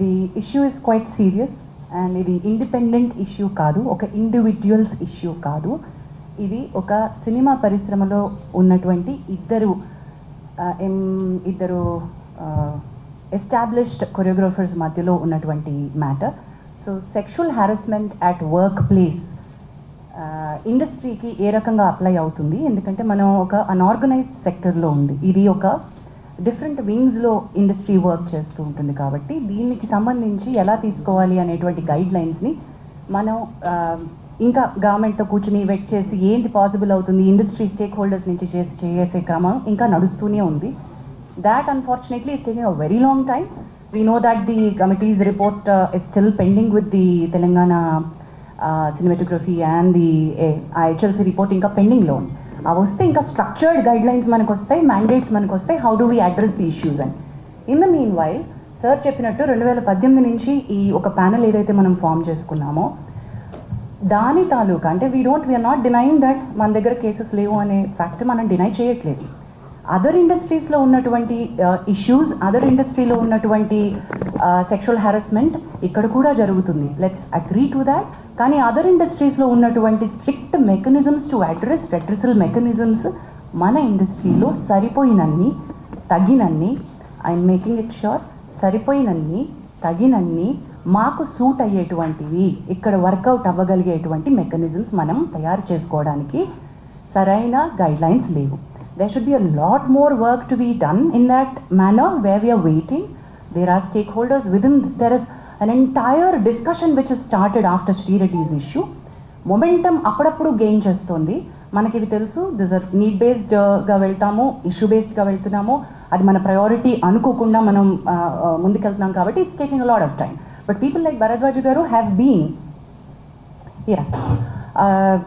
The issue is quite serious and ఇది independent issue కాదు, ఒక ఇండివిజువల్స్ ఇష్యూ కాదు. ఇది ఒక సినిమా పరిశ్రమలో ఉన్నటువంటి ఇద్దరు ఎస్టాబ్లిష్డ్ కొరియోగ్రాఫర్స్ మధ్యలో ఉన్నటువంటి matter. So sexual harassment at work place ఇండస్ట్రీకి ఏ రకంగా అప్లై అవుతుంది, ఎందుకంటే మనం ఒక అన్ఆర్గనైజ్డ్ సెక్టర్లో ఉంది, ఇది ఒక డిఫరెంట్ వింగ్స్లో ఇండస్ట్రీ వర్క్ చేస్తూ ఉంటుంది. కాబట్టి దీనికి సంబంధించి ఎలా తీసుకోవాలి అనేటువంటి గైడ్ లైన్స్ని మనం ఇంకా గవర్నమెంట్తో కూర్చుని వెయిట్ చేసి ఏంటి పాసిబుల్ అవుతుంది, ఇండస్ట్రీ స్టేక్ హోల్డర్స్ నుంచి చేసే క్రమం ఇంకా నడుస్తూనే ఉంది. That unfortunately is taking a very long time. We know that the committees report is still pending with the Telangana cinematography and the HLC report ఇంకా పెండింగ్లో ఉంది. అవి వస్తే ఇంకా స్ట్రక్చర్డ్ గైడ్ లైన్స్ మనకు వస్తాయి, మ్యాండేట్స్ మనకు వస్తాయి, how do we address the issues అని. In the meanwhile sir చెప్పినట్టు 2018 నుంచి ఈ ఒక ప్యానెల్ ఏదైతే మనం ఫామ్ చేసుకున్నామో దాని తాలూకా అంటే వీఆర్ నాట్ డినైయింగ్ దట్ మన దగ్గర కేసెస్ లేవు అనే ఫ్యాక్ట్ మనం డినై చేయట్లేదు. అదర్ ఇండస్ట్రీస్లో ఉన్నటువంటి ఇష్యూస్, అదర్ ఇండస్ట్రీలో ఉన్నటువంటి సెక్షువల్ హారాస్మెంట్ ఇక్కడ కూడా జరుగుతుంది, లెట్స్ అగ్రీ టు దాట్. కానీ అదర్ ఇండస్ట్రీస్లో ఉన్నటువంటి strict mechanisms to address redressal mechanisms మన ఇండస్ట్రీలో సరిపోయినన్ని తగినన్ని, ఐఎమ్ మేకింగ్ ఇట్ ష్యూర్, సరిపోయినన్ని తగినన్ని మాకు సూట్ అయ్యేటువంటివి ఇక్కడ వర్కౌట్ అవ్వగలిగేటువంటి మెకానిజమ్స్ మనం తయారు చేసుకోవడానికి సరైన గైడ్లైన్స్ లేవు. There should be a lot more work to be done in that manner where we are waiting. There are stakeholders within, there is an entire discussion which has started after Sri Reddy's issue. Momentum అప్పుడప్పుడు gain చేస్తుంది. మనకి ఇవి తెలుసు, this are need బేస్డ్గా వెళ్తాము, issue బేస్డ్గా వెళ్తున్నాము, అది మన priority అనుకోకుండా మనం ముందుకెళ్తున్నాం కాబట్టి it's taking a lot of time. But people like Bharadwaj garu have been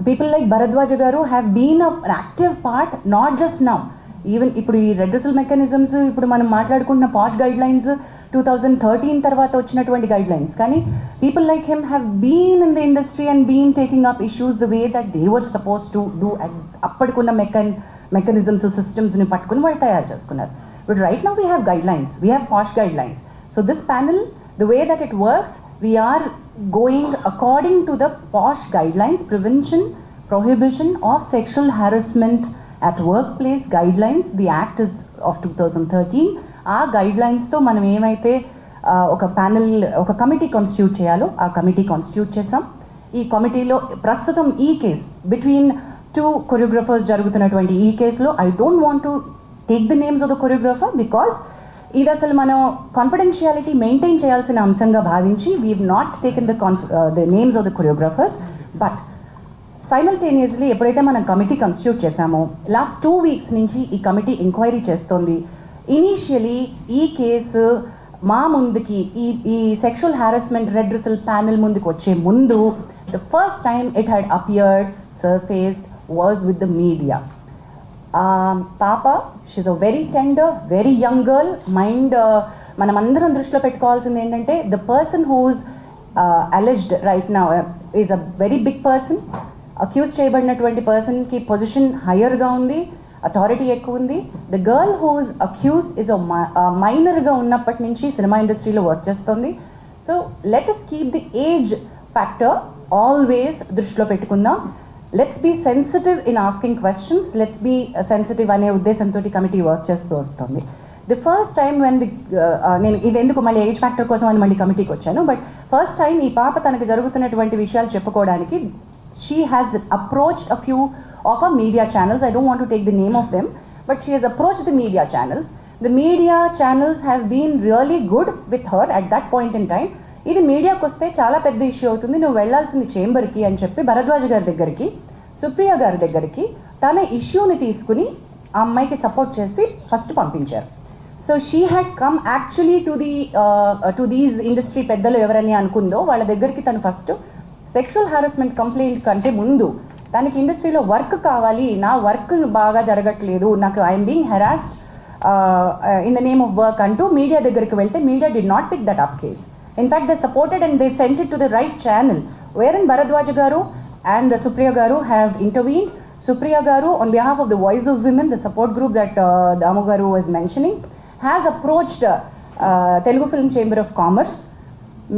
people like Bharadwaj garu have been an active part, not just now. Even ఇప్పుడు ఈ రెడ్రెసల్ మెకానిజమ్స్ ఇప్పుడు మనం మాట్లాడుకుంటున్న పాష్ గైడ్ లైన్స్ 2013 తర్వాత వచ్చినటువంటి గైడ్ లైన్స్, కానీ people like him have been in the industry and been taking up issues the way that they were suppose to do. అప్పటికున్న మెకానిజమ్స్ సిస్టమ్స్ని పట్టుకుని వాళ్ళు తయారు చేసుకున్నారు. But right now we have guidelines, we have POSH guidelines. So this panel, the way that it works, we are going according to the POSH guidelines, prevention, prohibition of sexual harassment at workplace guidelines. The act is of 2013. ఆ గైడ్లైన్స్తో మనం ఏమైతే ఒక panel, ఒక committee constitute చేయాలో ఆ committee constitute చేసాం. ఈ కమిటీలో ప్రస్తుతం ఈ కేస్ బిట్వీన్ 2 కొరియోగ్రాఫర్స్ జరుగుతున్నటువంటి ఈ కేసులో I don't want to take the names of the choreographer because ఇది అసలు మనం కాన్ఫిడెన్షియాలిటీ మెయింటైన్ చేయాల్సిన అంశంగా భావించి we have not taken the names of the choreographers. But simultaneously ఎప్పుడైతే మనం కమిటీ కాన్స్టిట్యూట్ చేశామో లాస్ట్ 2 weeks నుంచి ఈ కమిటీ ఎంక్వైరీ చేస్తోంది. ఇనీషియలీ ఈ కేసు మా ముందుకి ఈ సెక్షువల్ హారాస్మెంట్ రెడ్రెసల్ ప్యానెల్ ముందుకు వచ్చే ముందు the first time it had appeared, surfaced was with the media. పాప, she a very tender, very young girl mind. మనమందరం దృష్టిలో పెట్టుకోవాల్సింది ఏంటంటే the person whose alleged right now is a very big person. Accuse చేయబడినటువంటి పర్సన్కి position హయ్యర్గా ఉంది, authority ఎక్కువ ఉంది. The girl whose accuse is మైనర్గా ఉన్నప్పటి నుంచి సినిమా ఇండస్ట్రీలో వర్క్ చేస్తుంది. So let us keep the age factor always దృష్టిలో పెట్టుకుందాం. Let's be sensitive in asking questions, let's be sensitive అనే ఉద్దేశంతో కమిటీ వర్క్ చేస్తూ వస్తుంది. ది ఫస్ట్ టైం వెన్ నేను ఇది ఎందుకు మళ్ళీ ఏజ్ ఫ్యాక్టర్ కోసం అని మళ్ళీ కమిటీకి వచ్చాను, బట్ ఫస్ట్ టైం ఈ పాప తనకు జరుగుతున్నటువంటి విషయాలు చెప్పుకోవడానికి she has approached a few of a media channels. I don't want to take the name of them, but she has approached the media channels. The media channels have been really good with her at that point in time. ఇది మీడియాకి వస్తే చాలా పెద్ద issue అవుతుంది, నువ్వు వెళ్లాల్సింది చేంబర్కి అని చెప్పి భరద్వాజ్ గారి దగ్గరికి, సుప్రియ గారి దగ్గరికి తన ఇష్యూని తీసుకుని ఆ అమ్మాయికి సపోర్ట్ చేసి ఫస్ట్ పంపించారు. So she had come actually to these industry పెద్దలు ఎవరని అనుకుందో వాళ్ళ దగ్గరికి తను ఫస్ట్ సెక్షువల్ హారాస్మెంట్ కంప్లైంట్ కంటే ముందు తనకి ఇండస్ట్రీలో వర్క్ కావాలి, నా వర్క్ బాగా జరగట్లేదు, నాకు I'm being harassed in the name of work అంటూ మీడియా దగ్గరికి వెళ్తే media did not pick that up case. In fact, they supported and they sent it to the right channel, wherein Bharadwaj garu and Supriya garu have intervened. Supriya garu, on behalf of the Voice of Women, the support group that Damu garu was mentioning, has approached Telugu Film Chamber of Commerce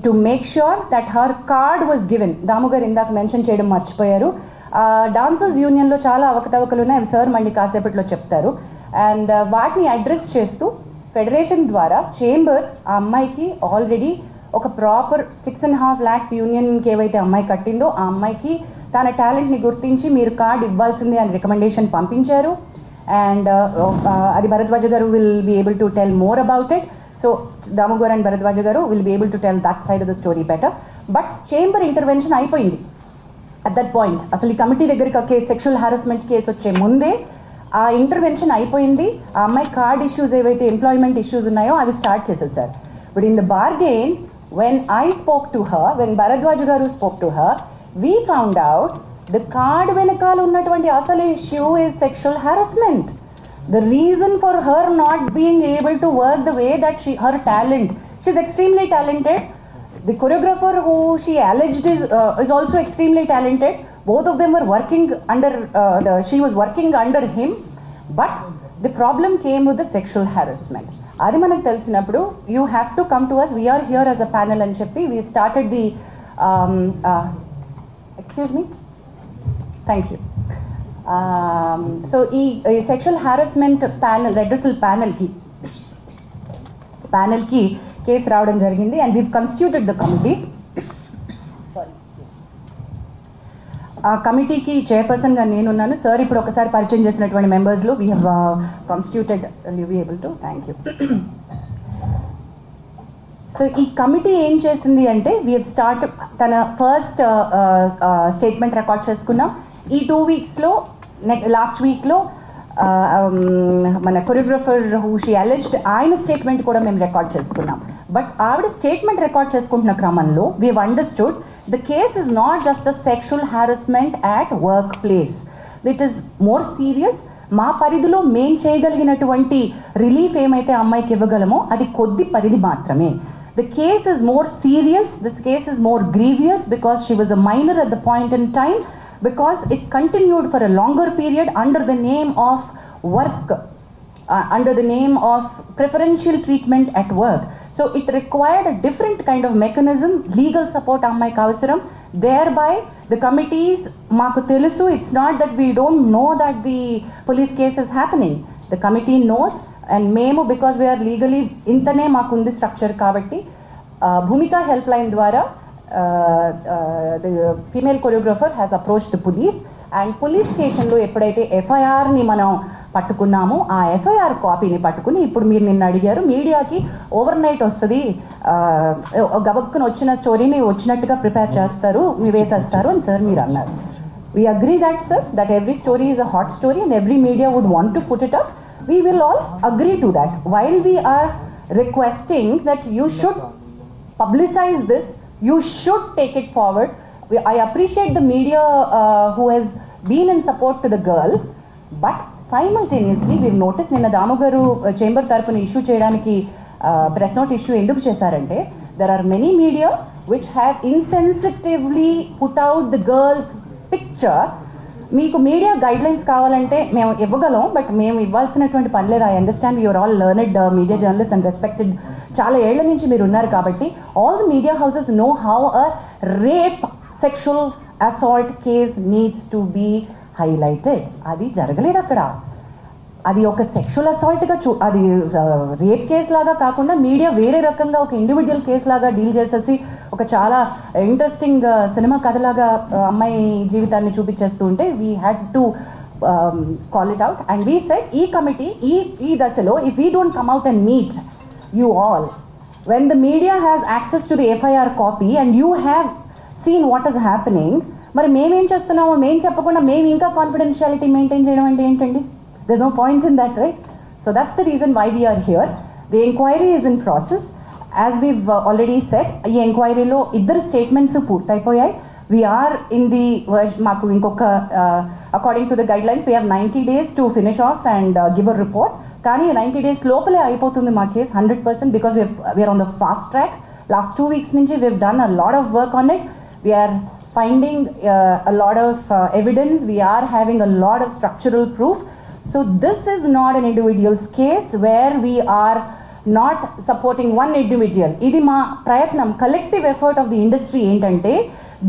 to make sure that her card was given. దాము గారు ఇందాక mention చేయడం మర్చిపోయారు. Dancers యూనియన్లో చాలా అవకతవకలు ఉన్నాయి, అవి sir మళ్ళీ కాసేపట్లో చెప్తారు. అండ్ వాటిని అడ్రస్ చేస్తూ ఫెడరేషన్ ద్వారా చేంబర్ ఆ అమ్మాయికి ఆల్రెడీ ఒక ప్రాపర్ 6.5 lakhs యూనియన్కి ఏవైతే అమ్మాయి కట్టిందో ఆ అమ్మాయికి తన టాలెంట్ని గుర్తించి మీరు కార్డ్ ఇవ్వాల్సిందే అని రికమెండేషన్ పంపించారు. అండ్ అది భరద్వాజ గారు will be able to tell more about it. So Damu గారు అండ్ భరద్వాజ గారు will be able to tell that side of the story better. But chamber intervention అయిపోయింది అట్ దట్ పాయింట్. అసలు ఈ కమిటీ దగ్గరికి కేసు, సెక్షువల్ హారాస్మెంట్ కేసు వచ్చే ముందే ఆ intervention అయిపోయింది. ఆ అమ్మాయి కార్డ్ ఇష్యూస్ ఏవైతే ఎంప్లాయ్మెంట్ ఇష్యూస్ ఉన్నాయో అవి స్టార్ట్ చేసేసారు. But in the bargain when I spoke to her, when Bharadwaj garu spoke to her, we found out the card venakal unnatuvanti asal issue is sexual harassment. The reason for her not being able to work the way that her talent, she's extremely talented. The choreographer who she alleged is also extremely talented. Both of them were working under she was working under him, but the problem came with the sexual harassment. అది మనకు తెలిసినప్పుడు you have to come to us, we're here as a panel అని చెప్పి we started the excuse me, thank you. So ఈ sexual harassment panel, redressal ప్యానల్కి కేసు రావడం జరిగింది. And we constituted the committee. ఆ కమిటీకి చైర్పర్సన్గా నేనున్నాను. సార్ ఇప్పుడు ఒకసారి పరిచయం చేసినటువంటి మెంబర్స్లో we have constituted, you be able to, thank you. So ఈ కమిటీ ఏం చేసింది అంటే వీ హ్యావ్ స్టార్ట్, తన ఫస్ట్ స్టేట్మెంట్ రికార్డ్ చేసుకున్నాం. ఈ 2 weeksలో లాస్ట్ వీక్లో మన కొరియోగ్రఫర్ హూ షీ అలెజ్డ్ ఆయన స్టేట్మెంట్ కూడా మేము రికార్డ్ చేసుకున్నాం. బట్ ఆవిడ స్టేట్మెంట్ రికార్డ్ చేసుకుంటున్న క్రమంలో we have understood the case is not just a sexual harassment at workplace. It is more serious. మా పరిధిలో మేం చేయగలిగినటువంటి రిలీఫ్ ఏమైతే అమ్మాయికి ఇవ్వగలమో అది కొద్ది పరిధి మాత్రమే. The case is more serious. This case is more grievous because she was a minor at the point in time, because it continued for a longer period under the name of work, under the name of preferential treatment at work. So it required a different kind of mechanism, legal support ammayiki avasaram. Thereby the committees, maaku telusu, it's not that we don't know that the police case is happening. The committee knows, and memo because we are legally intane maaku undi structure kabatti Bhumika helpline dwara the female choreographer has approached the police, and police station lo eppudaithe FIR ni manam పట్టుకున్నాము, ఆ FIR కాపీని పట్టుకుని ఇప్పుడు మీరు నిన్న అడిగారు మీడియాకి over night వస్తుంది, గబక్కున వచ్చిన స్టోరీని వచ్చినట్టుగా ప్రిపేర్ చేస్తారు, వేసేస్తారు అని సార్ మీరు అన్నారు. We agree that sir, that every story is a hot story and every media would want to put it up. We will all agree to that. While we are requesting that you should publicize this, you should take it forward. I appreciate the media who has been in support to the girl, but simultaneously we've noticed నిన్న దాము గారు chamber తరపున issue చేయడానికి press note issue ఎందుకు చేశారంటే there are many media which have insensitively put out the girl's picture. మీకు media guidelines కావాలంటే మేము ఇవ్వగలం, బట్ మేము ఇవ్వాల్సినటువంటి పని లేదు. I understand you're all learned media journalist and respected, చాలా ఏళ్ల నుంచి మీరు ఉన్నారు కాబట్టి all the media houses know how a rape sexual assault case needs to be highlighted. అది జరగలేదు అక్కడ. అది ఒక సెక్షువల్ అసాల్ట్గా అది రేప్ కేసు లాగా కాకుండా మీడియా వేరే రకంగా ఒక ఇండివిజువల్ కేసు లాగా డీల్ చేసేసి ఒక చాలా ఇంట్రెస్టింగ్ సినిమా కథలాగా అమ్మాయి జీవితాన్ని చూపించేస్తూ ఉంటే we had to call it out. And we said ఈ కమిటీ ఈ దశలో if we don't come out and meet you all, when the media has access to the FIR copy and you have seen what is happening, మరి మేమేం చేస్తున్నామో మేము చెప్పకుండా మేము ఇంకా కాన్ఫిడెన్షియాలిటీ మెయింటైన్ చేయడం అంటే ఏంటండి? There's no point in that, right? So that's the reason why we are here. The inquiry is in process. As we've already said, ఈ ఎంక్వైరీలో ఇద్దరు statements పూర్తయిపోయాయి. We are in the మాకు ఇంకొక according to the guidelines we have 90 days to finish off and give a report. కానీ 90 days లోపలే అయిపోతుంది మా case 100% because we are on the fast track. Last 2 weeks నుంచి we've done a lot of work on it. We are finding a lot of evidence. We are having a lot of structural proof. So this is not an individual's case where we are not supporting one individual. ఇది మా ప్రయత్నం, collective effort of the industry ఏంటంటే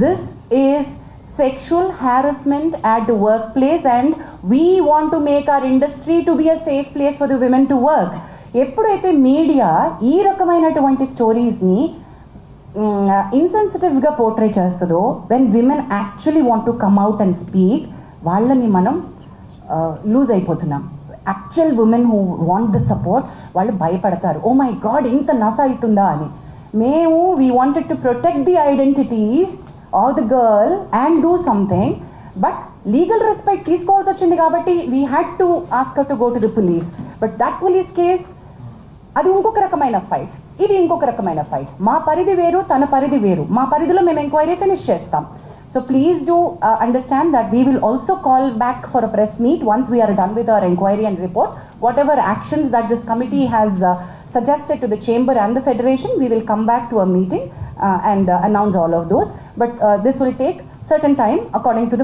this is sexual harassment at the workplace and we want to make our industry to be a safe place for the women to work. ఎప్పుడైతే media ఈ రకమైనటువంటి స్టోరీస్ని ఇన్సెన్సిటివ్గా portray చేస్తుందో, when women actually want to come out and speak, వాళ్ళని మనం loose అయిపోతున్నాం. Actual women who want the support వాళ్ళు భయపడతారు, oh my God ఇంత నస అవుతుందా అని. మేము we wanted to protect the identities or the girl and do something, but legal respect తీసుకోవాల్సి వచ్చింది కాబట్టి we had to ask her to go to the police. But that police case, అది ఇంకొక రకమైన ఫైట్, ఇది ఇంకొక రకమైన ఫైట్. మా పరిధి వేరు, తన పరిధి వేరు. మా పరిధిలో మేము ఎంక్వైరీ ఫినిష్ చేస్తాం. So please do understand that we will also call back for a press meet once we are done with our inquiry and report. Whatever actions that this committee has suggested to the chamber and the federation, we will come back to a meeting and announce all of those. But this will take certain time according to the